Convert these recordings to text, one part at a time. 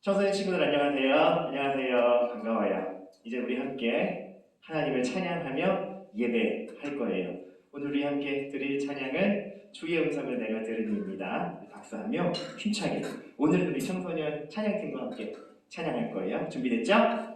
청소년 친구들 안녕하세요. 안녕하세요. 반가워요. 이제 우리 함께 하나님을 찬양하며 예배할 거예요. 오늘 우리 함께 드릴 찬양은 주의 음성을 내가 들으니입니다. 박수하며 힘차게 오늘 우리 청소년 찬양팀과 함께 찬양할 거예요. 준비됐죠?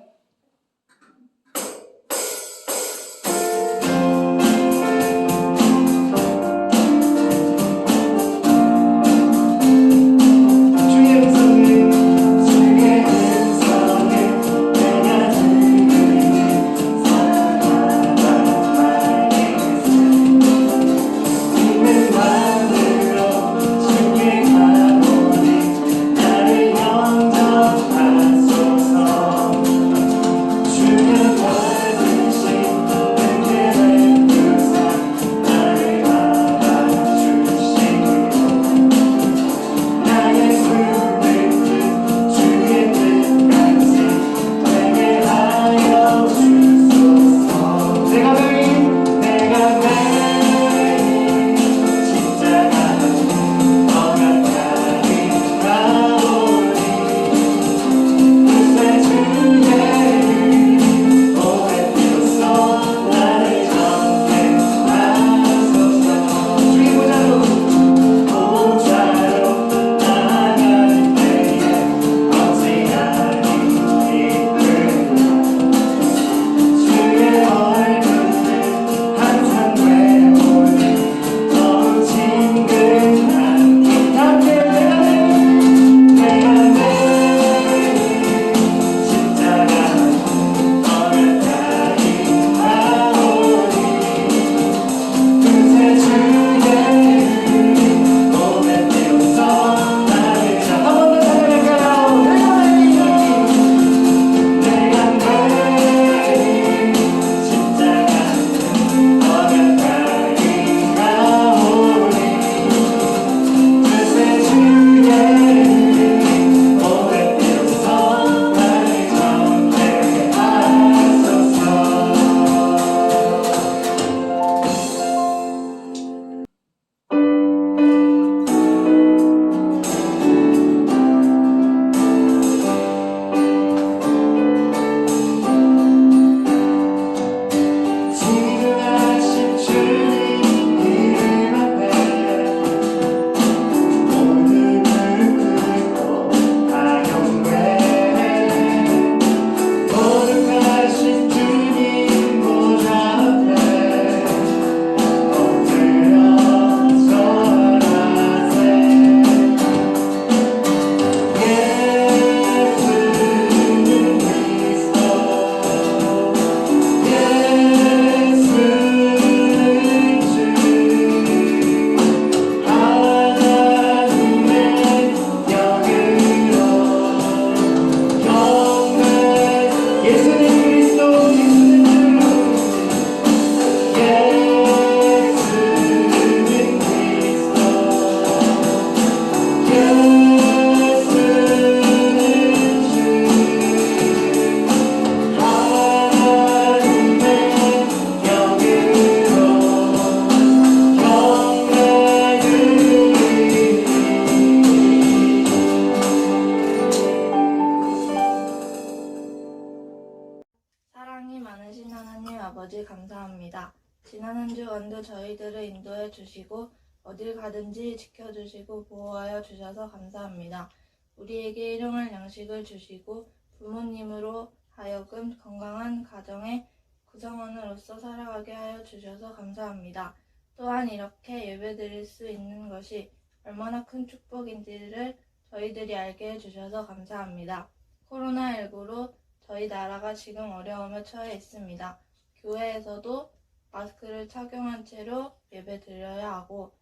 아버지 감사합니다. 지난 한 주간도 저희들을 인도해 주시고 어딜 가든지 지켜주시고 보호하여 주셔서 감사합니다. 우리에게 일용할 양식을 주시고 부모님으로 하여금 건강한 가정의 구성원으로서 살아가게 하여 주셔서 감사합니다. 또한 이렇게 예배드릴 수 있는 것이 얼마나 큰 축복인지를 저희들이 알게 해주셔서 감사합니다. 코로나19로 저희 나라가 지금 어려움에 처해 있습니다. 교회에서도 마스크를 착용한 채로 예배 드려야 하고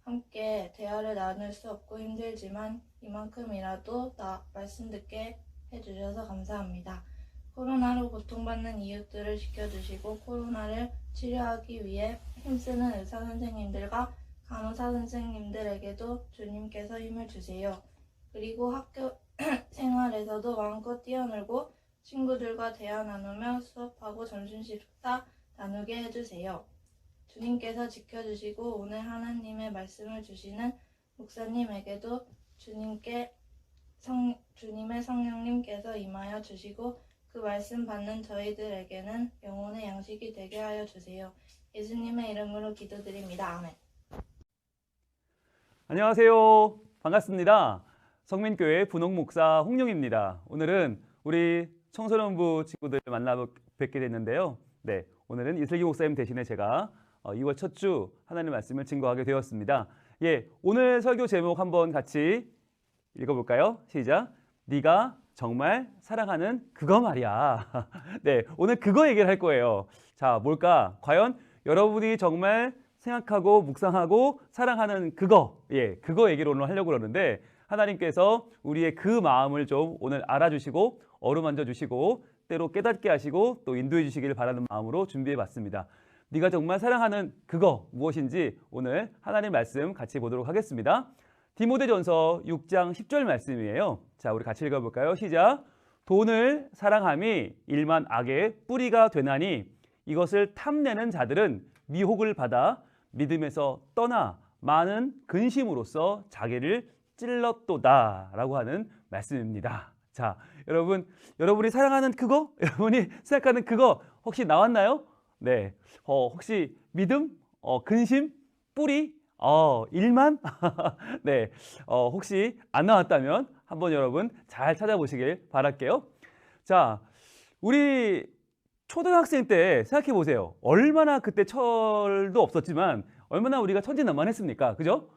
함께 대화를 나눌 수 없고 힘들지만 이만큼이라도 말씀 듣게 해주셔서 감사합니다. 코로나로 고통받는 이웃들을 지켜주시고 코로나를 치료하기 위해 힘쓰는 의사 선생님들과 간호사 선생님들에게도 주님께서 힘을 주세요. 그리고 학교 생활에서도 마음껏 뛰어놀고 친구들과 대화 나누며 수업하고 점심식사 나누게 해주세요. 주님께서 지켜주시고 오늘 하나님의 말씀을 주시는 목사님에게도 주님께 주님의 성령님께서 임하여 주시고 그 말씀 받는 저희들에게는 영혼의 양식이 되게 하여 주세요. 예수님의 이름으로 기도드립니다. 아멘. 안녕하세요. 반갑습니다. 성민교회 분홍목사 홍룡입니다. 오늘은 우리 청소년부 친구들 만나 뵙게 됐는데요. 네, 오늘은 이슬기 목사님 대신에 제가 2월 첫 주 하나님의 말씀을 증거하게 되었습니다. 예, 오늘 설교 제목 한번 같이 읽어볼까요? 시작. 네가 정말 사랑하는 그거 말이야. 네, 오늘 그거 얘기를 할 거예요. 자, 뭘까? 과연 여러분이 정말 생각하고 묵상하고 사랑하는 그거, 예, 그거 얘기를 오늘 하려고 그러는데 하나님께서 우리의 그 마음을 좀 오늘 알아주시고 어루만져 주시고 때로 깨닫게 하시고 또 인도해 주시기를 바라는 마음으로 준비해 봤습니다. 네가 정말 사랑하는 그거 무엇인지 오늘 하나님 말씀 같이 보도록 하겠습니다. 디모데전서 6장 10절 말씀이에요. 자, 우리 같이 읽어볼까요? 시작. 돈을 사랑함이 일만 악의 뿌리가 되나니 이것을 탐내는 자들은 미혹을 받아 믿음에서 떠나 많은 근심으로써 자기를 찔렀도다 라고 하는 말씀입니다. 자, 여러분이 사랑하는 그거, 여러분이 생각하는 그거 혹시 나왔나요? 네, 혹시 믿음, 근심, 뿌리, 일만? 네, 혹시 안 나왔다면 한번 여러분 잘 찾아보시길 바랄게요. 자, 우리 초등학생 때 생각해 보세요. 얼마나 그때 철도 없었지만 얼마나 우리가 천진난만했습니까? 그죠?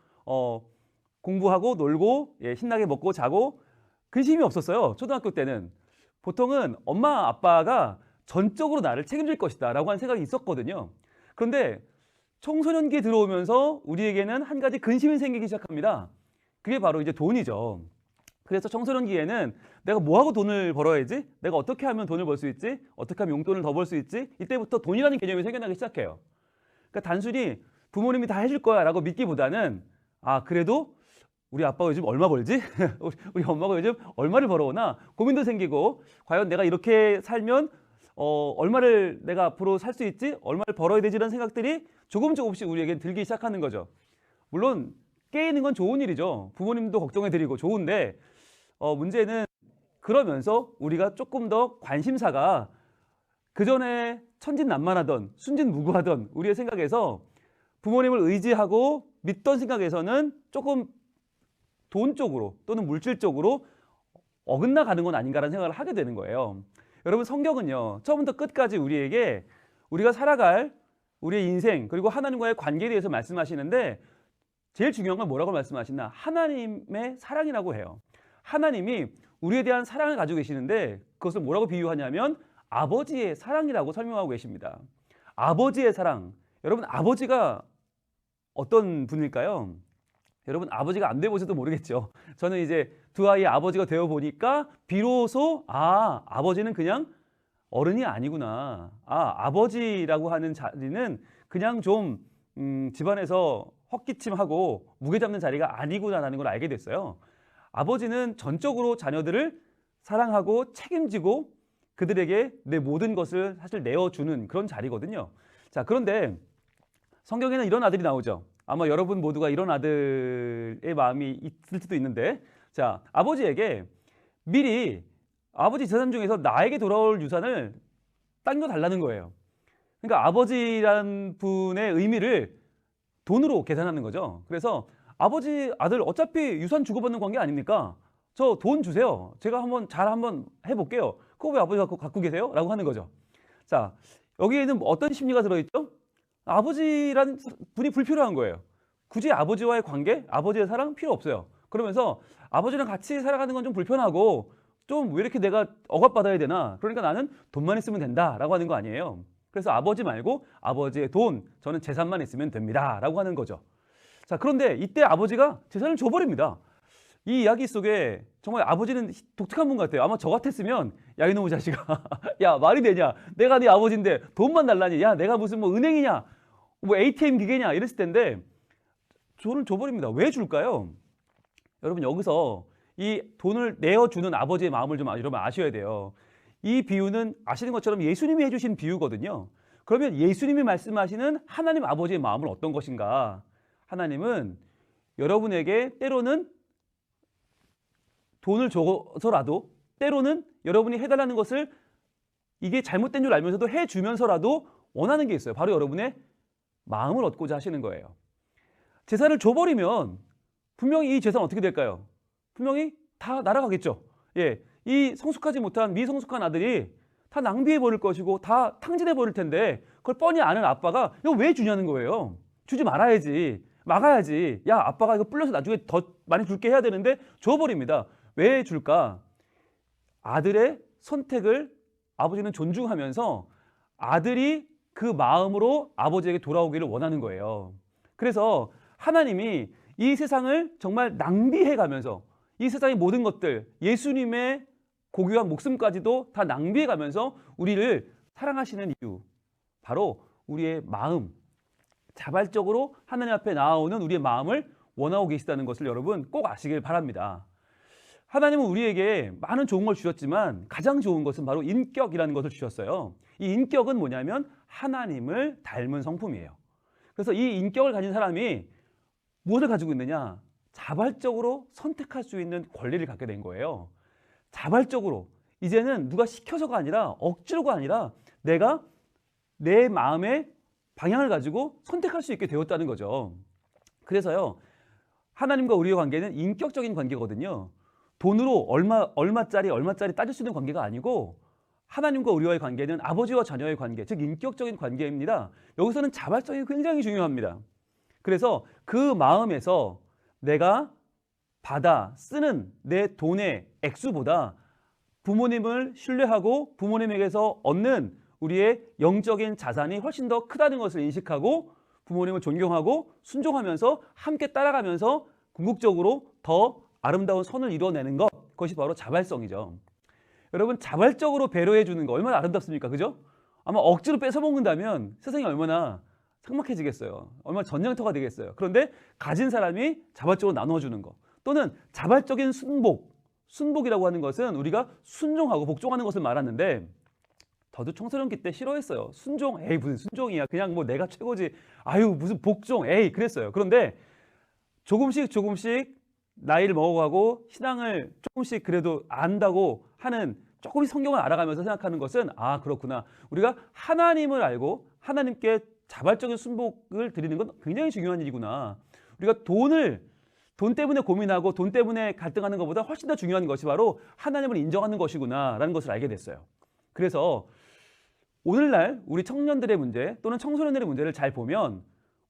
공부하고 놀고 예, 신나게 먹고 자고 근심이 없었어요. 초등학교 때는 보통은 엄마 아빠가 전적으로 나를 책임질 것이다 라고 하는 생각이 있었거든요. 그런데 청소년기에 들어오면서 우리에게는 한 가지 근심이 생기기 시작합니다. 그게 바로 이제 돈이죠. 그래서 청소년기에는 내가 뭐하고 돈을 벌어야지? 내가 어떻게 하면 돈을 벌 수 있지? 어떻게 하면 용돈을 더 벌 수 있지? 이때부터 돈이라는 개념이 생겨나기 시작해요. 그러니까 단순히 부모님이 다 해줄 거야 라고 믿기보다는 그래도 우리 아빠가 요즘 얼마 벌지? 우리 엄마가 요즘 얼마를 벌어오나? 고민도 생기고 과연 내가 이렇게 살면 얼마를 내가 앞으로 살 수 있지? 얼마를 벌어야 되지라는 생각들이 조금씩 우리에게 들기 시작하는 거죠. 물론 깨이는 건 좋은 일이죠. 부모님도 걱정해드리고 좋은데 문제는 그러면서 우리가 조금 더 관심사가 그전에 천진난만하던 순진무구하던 우리의 생각에서 부모님을 의지하고 믿던 생각에서는 조금 돈 쪽으로 또는 물질적으로 어긋나 가는 건 아닌가라는 생각을 하게 되는 거예요. 여러분 성경은요 처음부터 끝까지 우리에게 우리가 살아갈 우리의 인생 그리고 하나님과의 관계에 대해서 말씀하시는데 제일 중요한 건 뭐라고 말씀하시나? 하나님의 사랑이라고 해요. 하나님이 우리에 대한 사랑을 가지고 계시는데 그것을 뭐라고 비유하냐면 아버지의 사랑이라고 설명하고 계십니다. 아버지의 사랑. 여러분 아버지가 어떤 분일까요? 여러분 아버지가 안 돼보셔도 모르겠죠. 저는 이제 두 아이의 아버지가 되어 보니까 비로소 아버지는 그냥 어른이 아니구나. 아버지라고 하는 자리는 그냥 좀 집안에서 헛기침하고 무게 잡는 자리가 아니구나라는 걸 알게 됐어요. 아버지는 전적으로 자녀들을 사랑하고 책임지고 그들에게 내 모든 것을 사실 내어주는 그런 자리거든요. 자, 그런데 성경에는 이런 아들이 나오죠. 아마 여러분 모두가 이런 아들의 마음이 있을 수도 있는데 자, 아버지에게 미리 아버지 재산 중에서 나에게 돌아올 유산을 당겨달라는 거예요. 그러니까 아버지란 분의 의미를 돈으로 계산하는 거죠. 그래서 아버지 아들 어차피 유산 주고받는 관계 아닙니까? 저 돈 주세요. 제가 한번 해볼게요. 그거 왜 아버지가 갖고 계세요? 라고 하는 거죠. 자, 여기에는 어떤 심리가 들어있죠? 아버지라는 분이 불필요한 거예요. 굳이 아버지와의 관계, 아버지의 사랑 필요 없어요. 그러면서 아버지랑 같이 살아가는 건 좀 불편하고 좀 왜 이렇게 내가 억압받아야 되나? 그러니까 나는 돈만 있으면 된다라고 하는 거 아니에요. 그래서 아버지 말고 아버지의 돈, 저는 재산만 있으면 됩니다 라고 하는 거죠. 자, 그런데 이때 아버지가 재산을 줘버립니다. 이 이야기 속에 정말 아버지는 독특한 분 같아요. 아마 저 같았으면 야 이놈의 자식아 야 말이 되냐, 내가 네 아버지인데 돈만 달라니, 야 내가 무슨 뭐 은행이냐 뭐 ATM 기계냐 이랬을 텐데 돈을 줘버립니다. 왜 줄까요? 여러분 여기서 이 돈을 내어주는 아버지의 마음을 좀 여러분 아셔야 돼요. 이 비유는 아시는 것처럼 예수님이 해주신 비유거든요. 그러면 예수님이 말씀하시는 하나님 아버지의 마음은 어떤 것인가? 하나님은 여러분에게 때로는 돈을 줘서라도 때로는 여러분이 해달라는 것을 이게 잘못된 줄 알면서도 해주면서라도 원하는 게 있어요. 바로 여러분의 마음을 얻고자 하시는 거예요. 재산을 줘버리면 분명히 이 재산 어떻게 될까요? 분명히 다 날아가겠죠. 예, 이 성숙하지 못한 미성숙한 아들이 다 낭비해 버릴 것이고 다 탕진해 버릴 텐데 그걸 뻔히 아는 아빠가 이거 왜 주냐는 거예요. 주지 말아야지, 막아야지. 야, 아빠가 이거 불려서 나중에 더 많이 줄게 해야 되는데 줘버립니다. 왜 줄까? 아들의 선택을 아버지는 존중하면서 아들이 그 마음으로 아버지에게 돌아오기를 원하는 거예요. 그래서 하나님이 이 세상을 정말 낭비해 가면서 이 세상의 모든 것들, 예수님의 고귀한 목숨까지도 다 낭비해 가면서 우리를 사랑하시는 이유, 바로 우리의 마음, 자발적으로 하나님 앞에 나아오는 우리의 마음을 원하고 계시다는 것을 여러분 꼭 아시길 바랍니다. 하나님은 우리에게 많은 좋은 걸 주셨지만 가장 좋은 것은 바로 인격이라는 것을 주셨어요. 이 인격은 뭐냐면 하나님을 닮은 성품이에요. 그래서 이 인격을 가진 사람이 무엇을 가지고 있느냐? 자발적으로 선택할 수 있는 권리를 갖게 된 거예요. 자발적으로. 이제는 누가 시켜서가 아니라 억지로가 아니라 내가 내 마음의 방향을 가지고 선택할 수 있게 되었다는 거죠. 그래서요, 하나님과 우리의 관계는 인격적인 관계거든요. 돈으로 얼마짜리 따질 수 있는 관계가 아니고 하나님과 우리와의 관계는 아버지와 자녀의 관계, 즉 인격적인 관계입니다. 여기서는 자발성이 굉장히 중요합니다. 그래서 그 마음에서 내가 받아 쓰는 내 돈의 액수보다 부모님을 신뢰하고 부모님에게서 얻는 우리의 영적인 자산이 훨씬 더 크다는 것을 인식하고 부모님을 존경하고 순종하면서 함께 따라가면서 궁극적으로 더 아름다운 선을 이뤄내는 것, 그것이 바로 자발성이죠. 여러분, 자발적으로 배려해 주는 거 얼마나 아름답습니까? 그죠? 아마 억지로 뺏어 먹는다면 세상이 얼마나 삭막해지겠어요. 얼마나 전쟁터가 되겠어요. 그런데 가진 사람이 자발적으로 나눠주는 거, 또는 자발적인 순복이라고 하는 것은 우리가 순종하고 복종하는 것을 말하는데, 저도 청소년기 때 싫어했어요. 순종, 에이 무슨 순종이야, 그냥 뭐 내가 최고지, 아유 무슨 복종, 에이 그랬어요. 그런데 조금씩 나이를 먹어가고 신앙을 조금씩 그래도 안다고 하는, 조금씩 성경을 알아가면서 생각하는 것은, 아 그렇구나, 우리가 하나님을 알고 하나님께 자발적인 순복을 드리는 건 굉장히 중요한 일이구나. 우리가 돈 때문에 고민하고 돈 때문에 갈등하는 것보다 훨씬 더 중요한 것이 바로 하나님을 인정하는 것이구나 라는 것을 알게 됐어요. 그래서 오늘날 우리 청년들의 문제 또는 청소년들의 문제를 잘 보면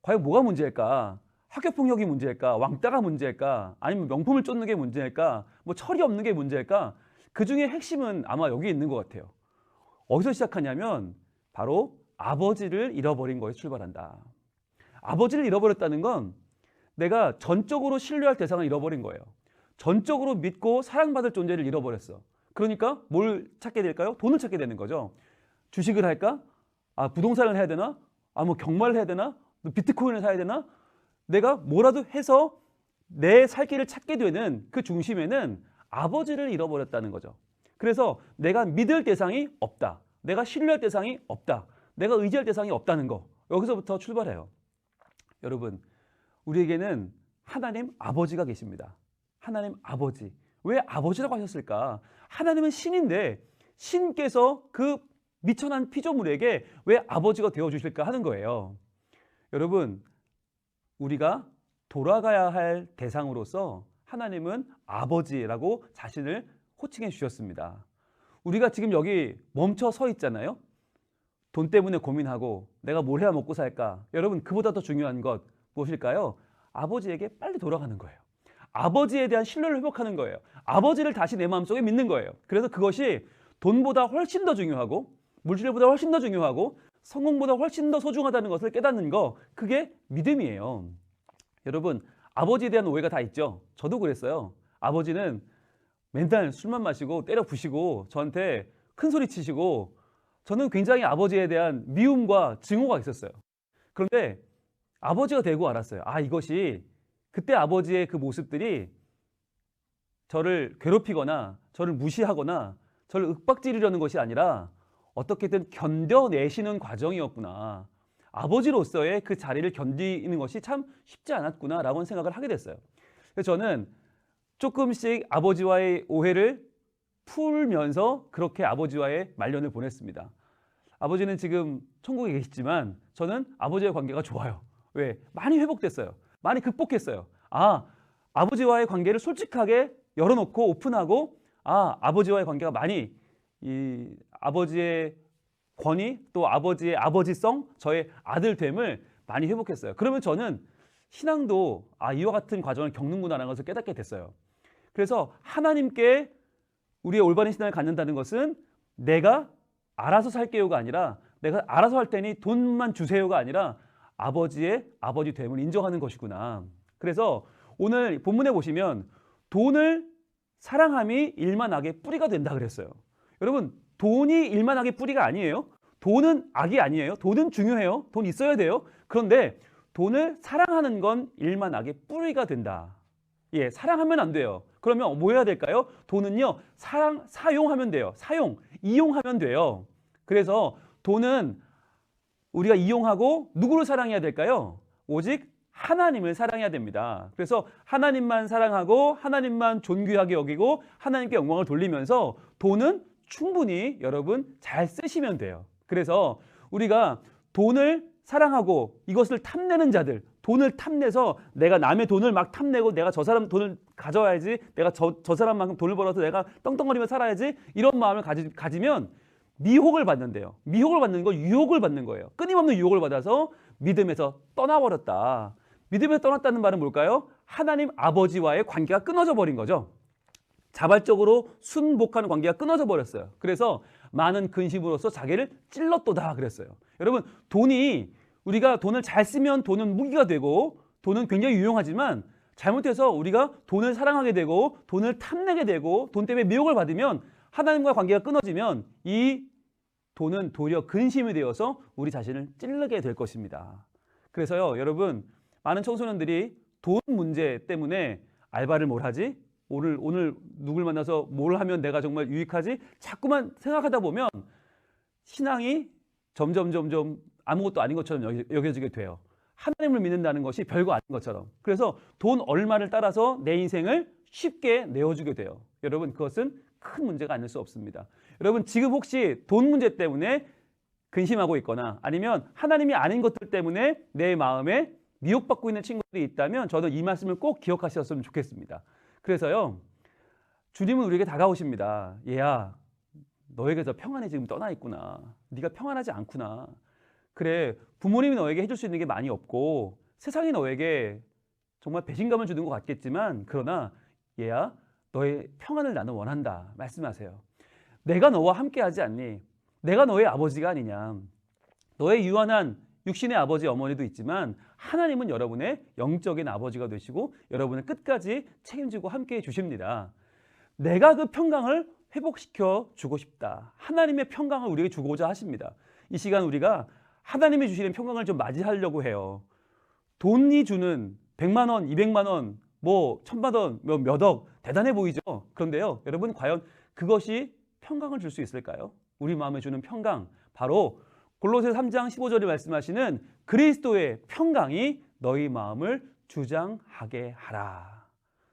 과연 뭐가 문제일까? 학교폭력이 문제일까? 왕따가 문제일까? 아니면 명품을 쫓는 게 문제일까? 뭐 철이 없는 게 문제일까? 그 중에 핵심은 아마 여기 있는 것 같아요. 어디서 시작하냐면 바로 아버지를 잃어버린 거에 출발한다. 아버지를 잃어버렸다는 건 내가 전적으로 신뢰할 대상을 잃어버린 거예요. 전적으로 믿고 사랑받을 존재를 잃어버렸어. 그러니까 뭘 찾게 될까요? 돈을 찾게 되는 거죠. 주식을 할까? 아, 부동산을 해야 되나? 아, 뭐 경마를 해야 되나? 비트코인을 사야 되나? 내가 뭐라도 해서 내 살 길을 찾게 되는 그 중심에는 아버지를 잃어버렸다는 거죠. 그래서 내가 믿을 대상이 없다. 내가 신뢰할 대상이 없다. 내가 의지할 대상이 없다는 거. 여기서부터 출발해요. 여러분, 우리에게는 하나님 아버지가 계십니다. 하나님 아버지. 왜 아버지라고 하셨을까? 하나님은 신인데 신께서 그 미천한 피조물에게 왜 아버지가 되어주실까 하는 거예요. 여러분, 우리가 돌아가야 할 대상으로서 하나님은 아버지라고 자신을 호칭해 주셨습니다. 우리가 지금 여기 멈춰 서 있잖아요. 돈 때문에 고민하고 내가 뭘 해야 먹고 살까? 여러분, 그보다 더 중요한 것 무엇일까요? 아버지에게 빨리 돌아가는 거예요. 아버지에 대한 신뢰를 회복하는 거예요. 아버지를 다시 내 마음속에 믿는 거예요. 그래서 그것이 돈보다 훨씬 더 중요하고 물질보다 훨씬 더 중요하고 성공보다 훨씬 더 소중하다는 것을 깨닫는 거, 그게 믿음이에요. 여러분, 아버지에 대한 오해가 다 있죠. 저도 그랬어요. 아버지는 맨날 술만 마시고 때려 부시고 저한테 큰 소리 치시고, 저는 굉장히 아버지에 대한 미움과 증오가 있었어요. 그런데 아버지가 되고 알았어요. 아, 이것이 그때 아버지의 그 모습들이 저를 괴롭히거나 저를 무시하거나 저를 윽박지르려는 것이 아니라 어떻게든 견뎌내시는 과정이었구나. 아버지로서의 그 자리를 견디는 것이 참 쉽지 않았구나 라고 생각을 하게 됐어요. 그래서 저는 조금씩 아버지와의 오해를 풀면서 그렇게 아버지와의 말년을 보냈습니다. 아버지는 지금 천국에 계시지만 저는 아버지와의 관계가 좋아요. 왜? 많이 회복됐어요. 많이 극복했어요. 아버지와의 관계를 솔직하게 열어놓고 오픈하고 아버지와의 관계가 많이 이 아버지의 권위 또 아버지의 아버지성 저의 아들됨을 많이 회복했어요. 그러면 저는 신앙도 이와 같은 과정을 겪는구나라는 것을 깨닫게 됐어요. 그래서 하나님께 우리의 올바른 신앙을 갖는다는 것은 내가 알아서 살게요가 아니라 내가 알아서 할 테니 돈만 주세요가 아니라 아버지의 아버지됨을 인정하는 것이구나. 그래서 오늘 본문에 보시면 돈을 사랑함이 일만 악의 뿌리가 된다 그랬어요. 여러분, 돈이 일만 악의 뿌리가 아니에요. 돈은 악이 아니에요. 돈은 중요해요. 돈 있어야 돼요. 그런데 돈을 사랑하는 건 일만 악의 뿌리가 된다. 예, 사랑하면 안 돼요. 그러면 뭐 해야 될까요? 돈은요, 사용하면 돼요. 이용하면 돼요. 그래서 돈은 우리가 이용하고 누구를 사랑해야 될까요? 오직 하나님을 사랑해야 됩니다. 그래서 하나님만 사랑하고 하나님만 존귀하게 여기고 하나님께 영광을 돌리면서 돈은 충분히 여러분 잘 쓰시면 돼요. 그래서 우리가 돈을 사랑하고 이것을 탐내는 자들, 돈을 탐내서 내가 남의 돈을 막 탐내고 내가 저 사람 돈을 가져와야지, 내가 저 사람만큼 돈을 벌어서 내가 떵떵거리며 살아야지, 이런 마음을 가지면 미혹을 받는데요. 미혹을 받는 건 유혹을 받는 거예요. 끊임없는 유혹을 받아서 믿음에서 떠나버렸다. 믿음에서 떠났다는 말은 뭘까요? 하나님 아버지와의 관계가 끊어져 버린 거죠. 자발적으로 순복하는 관계가 끊어져 버렸어요. 그래서 많은 근심으로써 자기를 찔렀도다 그랬어요. 여러분, 우리가 돈을 잘 쓰면 돈은 무기가 되고 돈은 굉장히 유용하지만 잘못해서 우리가 돈을 사랑하게 되고 돈을 탐내게 되고 돈 때문에 미혹을 받으면 하나님과 관계가 끊어지면 이 돈은 도리어 근심이 되어서 우리 자신을 찌르게 될 것입니다. 그래서요, 여러분, 많은 청소년들이 돈 문제 때문에 알바를 뭘 하지? 오늘 누굴 만나서 뭘 하면 내가 정말 유익하지? 자꾸만 생각하다 보면 신앙이 점점 아무것도 아닌 것처럼 여겨지게 돼요. 하나님을 믿는다는 것이 별거 아닌 것처럼. 그래서 돈 얼마를 따라서 내 인생을 쉽게 내어주게 돼요. 여러분, 그것은 큰 문제가 아닐 수 없습니다. 여러분, 지금 혹시 돈 문제 때문에 근심하고 있거나 아니면 하나님이 아닌 것들 때문에 내 마음에 미혹받고 있는 친구들이 있다면 저는 이 말씀을 꼭 기억하셨으면 좋겠습니다. 그래서요, 주님은 우리에게 다가오십니다. 얘야, 너에게서 평안이 지금 떠나 있구나. 네가 평안하지 않구나. 그래, 부모님이 너에게 해줄 수 있는 게 많이 없고 세상이 너에게 정말 배신감을 주는 것 같겠지만 그러나 얘야, 너의 평안을 나는 원한다 말씀하세요. 내가 너와 함께하지 않니? 내가 너의 아버지가 아니냐. 너의 유한한 육신의 아버지 어머니도 있지만 하나님은 여러분의 영적인 아버지가 되시고 여러분을 끝까지 책임지고 함께해 주십니다. 내가 그 평강을 회복시켜 주고 싶다. 하나님의 평강을 우리에게 주고자 하십니다. 이 시간 우리가 하나님이 주시는 평강을 좀 맞이하려고 해요. 돈이 주는 100만 원, 200만 원, 뭐 1000만 원, 몇 억 대단해 보이죠. 그런데요, 여러분, 과연 그것이 평강을 줄 수 있을까요? 우리 마음에 주는 평강, 바로 골로새 3장 15절에 말씀하시는 그리스도의 평강이 너희 마음을 주장하게 하라.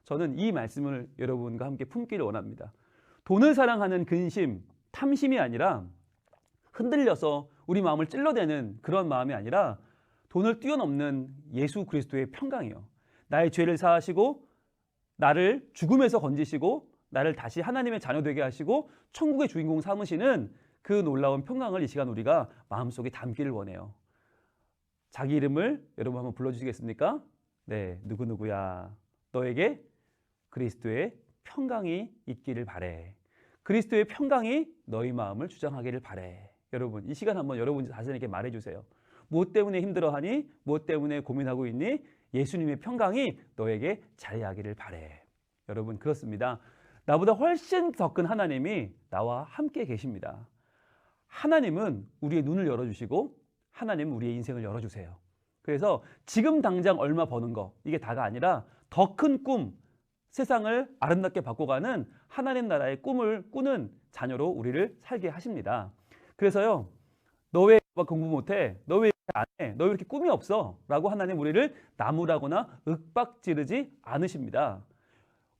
저는 이 말씀을 여러분과 함께 품기를 원합니다. 돈을 사랑하는 근심, 탐심이 아니라 흔들려서 우리 마음을 찔러대는 그런 마음이 아니라 돈을 뛰어넘는 예수 그리스도의 평강이요. 나의 죄를 사하시고 나를 죽음에서 건지시고 나를 다시 하나님의 자녀 되게 하시고 천국의 주인공 삼으시는 그 놀라운 평강을 이 시간 우리가 마음속에 담기를 원해요. 자기 이름을 여러분 한번 불러주시겠습니까? 네, 누구누구야. 너에게 그리스도의 평강이 있기를 바래. 그리스도의 평강이 너희 마음을 주장하기를 바래. 여러분, 이 시간 한번 여러분 자신에게 말해주세요. 무엇 때문에 힘들어하니? 무엇 때문에 고민하고 있니? 예수님의 평강이 너에게 자리하기를 바래. 여러분, 그렇습니다. 나보다 훨씬 더 큰 하나님이 나와 함께 계십니다. 하나님은 우리의 눈을 열어주시고 하나님은 우리의 인생을 열어주세요. 그래서 지금 당장 얼마 버는 거, 이게 다가 아니라 더 큰 꿈, 세상을 아름답게 바꿔가는 하나님 나라의 꿈을 꾸는 자녀로 우리를 살게 하십니다. 그래서요, 너 왜 공부 못해? 너 왜 안 해? 너 왜 이렇게 꿈이 없어? 라고 하나님 우리를 나무라거나 윽박지르지 않으십니다.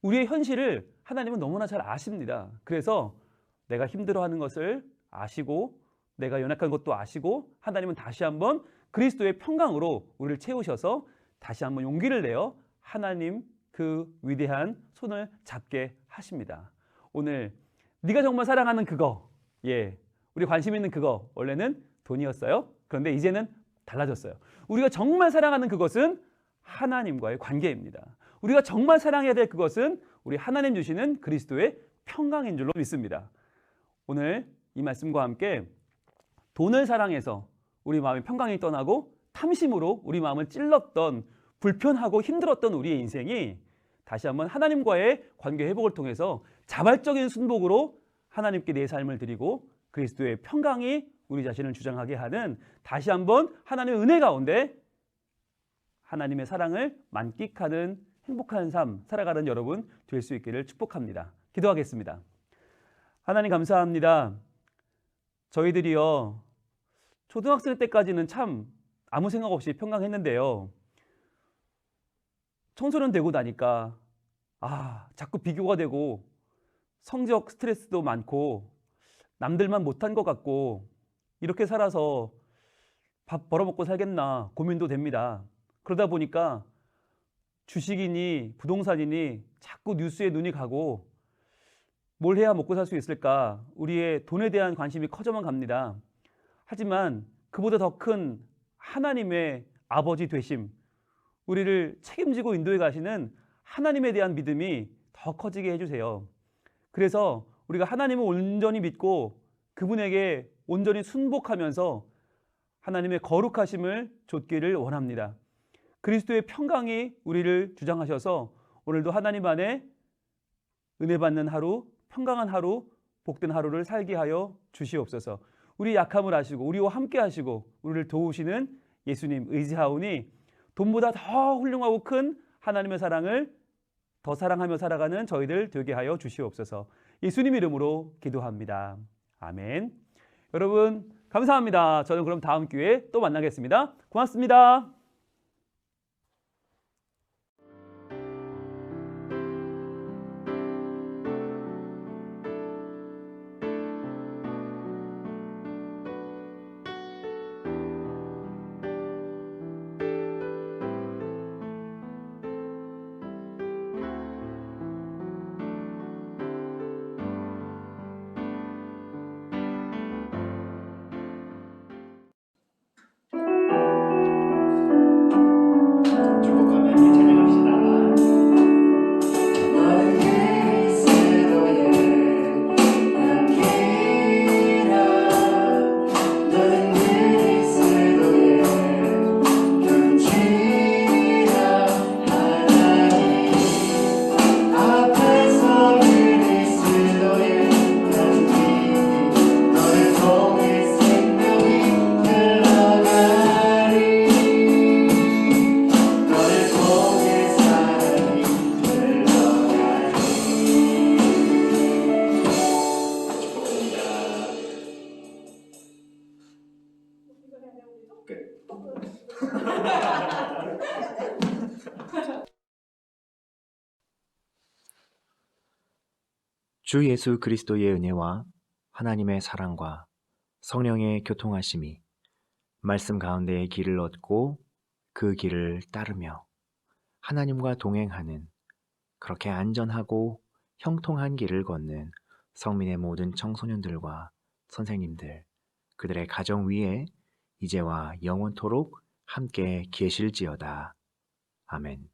우리의 현실을 하나님은 너무나 잘 아십니다. 그래서 내가 힘들어하는 것을 아시고 내가 연약한 것도 아시고 하나님은 다시 한번 그리스도의 평강으로 우리를 채우셔서 다시 한번 용기를 내어 하나님 그 위대한 손을 잡게 하십니다. 오늘 네가 정말 사랑하는 그거, 우리 관심 있는 그거 원래는 돈이었어요. 그런데 이제는 달라졌어요. 우리가 정말 사랑하는 그것은 하나님과의 관계입니다. 우리가 정말 사랑해야 될 그것은 우리 하나님 주시는 그리스도의 평강인 줄로 믿습니다. 오늘 이 말씀과 함께 돈을 사랑해서 우리 마음의 평강이 떠나고 탐심으로 우리 마음을 찔렀던 불편하고 힘들었던 우리의 인생이 다시 한번 하나님과의 관계 회복을 통해서 자발적인 순복으로 하나님께 내 삶을 드리고 그리스도의 평강이 우리 자신을 주장하게 하는 다시 한번 하나님의 은혜 가운데 하나님의 사랑을 만끽하는 행복한 삶 살아가는 여러분 될 수 있기를 축복합니다. 기도하겠습니다. 하나님 감사합니다. 저희들이요 초등학생 때까지는 참 아무 생각 없이 평강했는데요. 청소년 되고 나니까 자꾸 비교가 되고 성적 스트레스도 많고 남들만 못한 것 같고 이렇게 살아서 밥 벌어먹고 살겠나 고민도 됩니다. 그러다 보니까 주식이니 부동산이니 자꾸 뉴스에 눈이 가고 뭘 해야 먹고 살 수 있을까 우리의 돈에 대한 관심이 커져만 갑니다. 하지만 그보다 더 큰 하나님의 아버지 되심, 우리를 책임지고 인도해 가시는 하나님에 대한 믿음이 더 커지게 해주세요. 그래서 우리가 하나님을 온전히 믿고 그분에게 온전히 순복하면서 하나님의 거룩하심을 좇기를 원합니다. 그리스도의 평강이 우리를 주장하셔서 오늘도 하나님 안에 은혜 받는 하루, 평강한 하루, 복된 하루를 살게 하여 주시옵소서. 우리 약함을 아시고 우리와 함께 하시고 우리를 도우시는 예수님 의지하오니 돈보다 더 훌륭하고 큰 하나님의 사랑을 더 사랑하며 살아가는 저희들 되게 하여 주시옵소서. 예수님 이름으로 기도합니다. 아멘. 여러분 감사합니다. 저는 그럼 다음 기회에 또 만나겠습니다. 고맙습니다. 축복하며 찬양합시다. 너는 그리스도의 향기라 너는 그리스도의 경주라 하나님 앞에서 그리스도의 향기 너를 통해 생명이 흘러가리 너를 통해 사랑이 흘러가리. 축복합니다. 끝. 주 예수 그리스도의 은혜와 하나님의 사랑과 성령의 교통하심이 말씀 가운데의 길을 얻고 그 길을 따르며 하나님과 동행하는 그렇게 안전하고 형통한 길을 걷는 성민의 모든 청소년들과 선생님들, 그들의 가정 위에 이제와 영원토록 함께 계실지어다. 아멘.